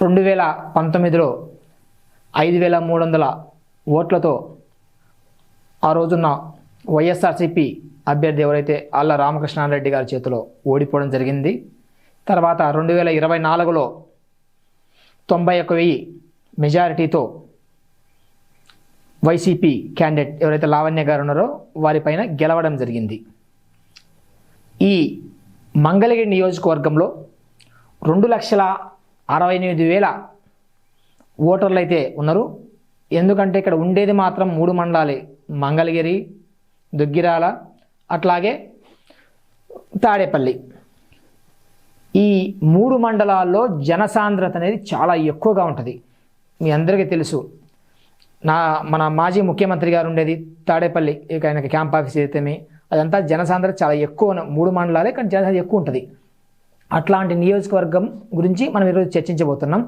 2019లో 5300 ఓట్లతో ఆ రోజున్న వైఎస్ఆర్సీపీ అభ్యర్థి ఎవరైతే ఆళ్ల రామకృష్ణారెడ్డి గారి చేతిలో ఓడిపోవడం జరిగింది. తర్వాత 2024లో 91,000 మెజారిటీతో వైసీపీ క్యాండిడేట్ ఎవరైతే లావణ్య గారు ఉన్నారో వారిపైన గెలవడం జరిగింది. ఈ మంగళగిరి నియోజకవర్గంలో 2,68,000 ఓటర్లు అయితే ఉన్నారు. ఎందుకంటే ఇక్కడ ఉండేది మాత్రం 3 మండలాలే, మంగళగిరి, దుగ్గిరాల, అట్లాగే తాడేపల్లి. ఈ 3 మండలాల్లో జనసాంద్రత అనేది చాలా ఎక్కువగా ఉంటుంది. మీ అందరికీ తెలుసు, మన మాజీ ముఖ్యమంత్రి గారు ఉండేది తాడేపల్లి, ఇక ఆయనకి క్యాంప్ ఆఫీస్ అయితేమి అదంతా జనసాంద్రత చాలా ఎక్కువ, 3 మండలాలే కానీ జనసాంద్రత ఎక్కువ ఉంటుంది. అట్లాంటి నియోజకవర్గం గురించి మనం ఈరోజు చర్చించబోతున్నాం.